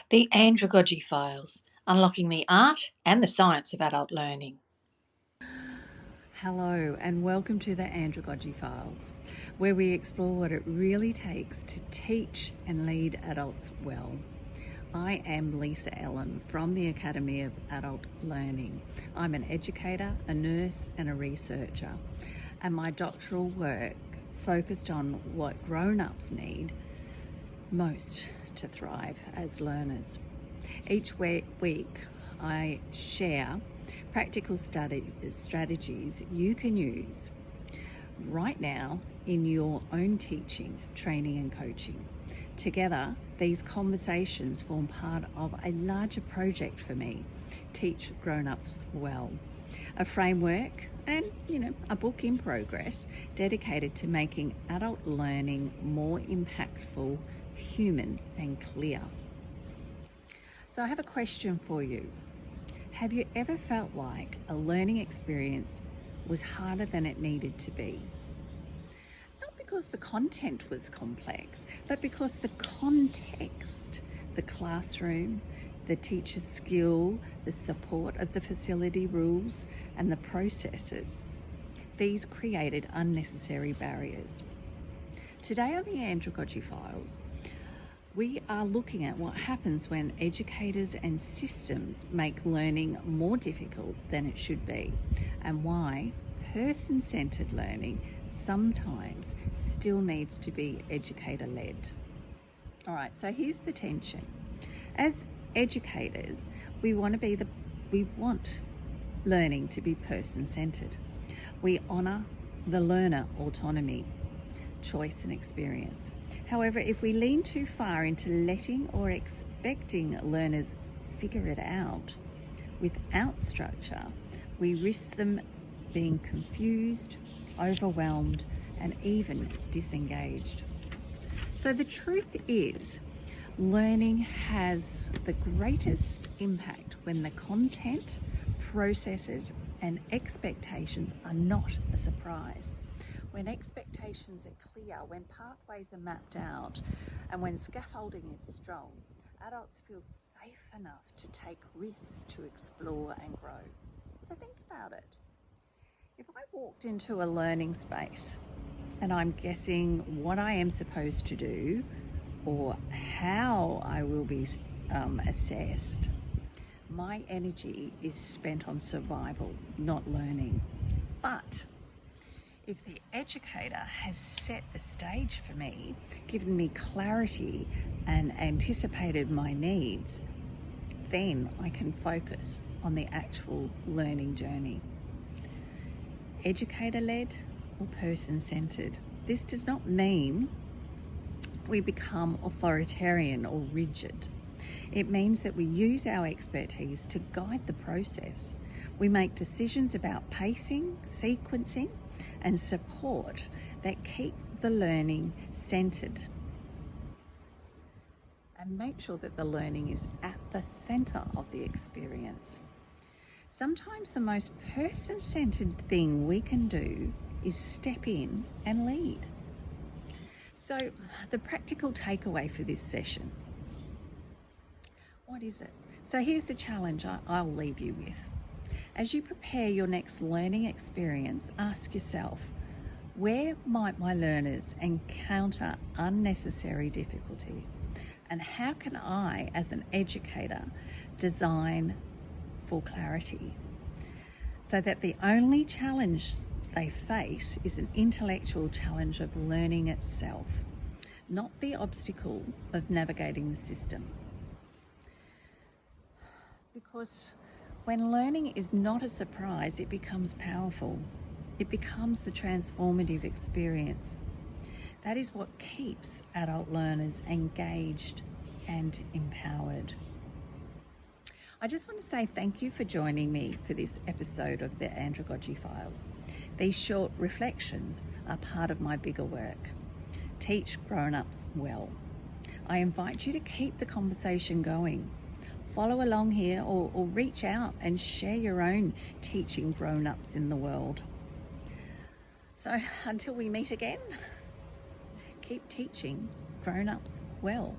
The Andragogy Files, unlocking the art and the science of adult learning. Hello and welcome to the Andragogy Files, where we explore what it really takes to teach and lead adults well. I am Lisa Ellem from the Academy of Adult Learning. I'm an educator, a nurse and a researcher, and my doctoral work focused on what grown-ups need most to thrive as learners. Each week I share practical strategies you can use right now in your own teaching, training and coaching. Together, these conversations form part of a larger project for me, Teach Grown-Ups Well, a framework and, a book in progress dedicated to making adult learning more impactful, human and clear. So I have a question for you. Have you ever felt like a learning experience was harder than it needed to be? Not because the content was complex, but because the context, the classroom, the teacher's skill, the support of the facility rules and the processes, these created unnecessary barriers. Today on the Andragogy Files, we are looking at what happens when educators and systems make learning more difficult than it should be, and why person-centered learning sometimes still needs to be educator-led. All right, so here's the tension. As educators, we want learning to be person-centered. We honour the learner autonomy, choice and experience. However, if we lean too far into letting or expecting learners figure it out without structure, we risk them being confused, overwhelmed, and even disengaged. So the truth is, learning has the greatest impact when the content, processes, and expectations are not a surprise. When expectations are clear, when pathways are mapped out, and when scaffolding is strong, adults feel safe enough to take risks, to explore and grow. So think about it. If I walked into a learning space and I'm guessing what I am supposed to do or how I will be assessed, my energy is spent on survival, not learning. But if the educator has set the stage for me, given me clarity and anticipated my needs, then I can focus on the actual learning journey. Educator-led or person-centered. This does not mean we become authoritarian or rigid. It means that we use our expertise to guide the process. We make decisions about pacing, sequencing, and support that keep the learning centered and make sure that the learning is at the center of the experience. Sometimes the most person-centered thing we can do is step in and lead. So the practical takeaway for this session, what is it? So here's the challenge I'll leave you with. As you prepare your next learning experience, ask yourself, where might my learners encounter unnecessary difficulty? And how can I, as an educator, design for clarity so that the only challenge they face is an intellectual challenge of learning itself, not the obstacle of navigating the system? Because when learning is not a surprise, it becomes powerful. It becomes the transformative experience. That is what keeps adult learners engaged and empowered. I just want to say thank you for joining me for this episode of the Andragogy Files. These short reflections are part of my bigger work, Teach Grown-Ups Well. I invite you to keep the conversation going. Follow along here or reach out and share your own teaching grown-ups in the world. So until we meet again, keep teaching grown-ups well.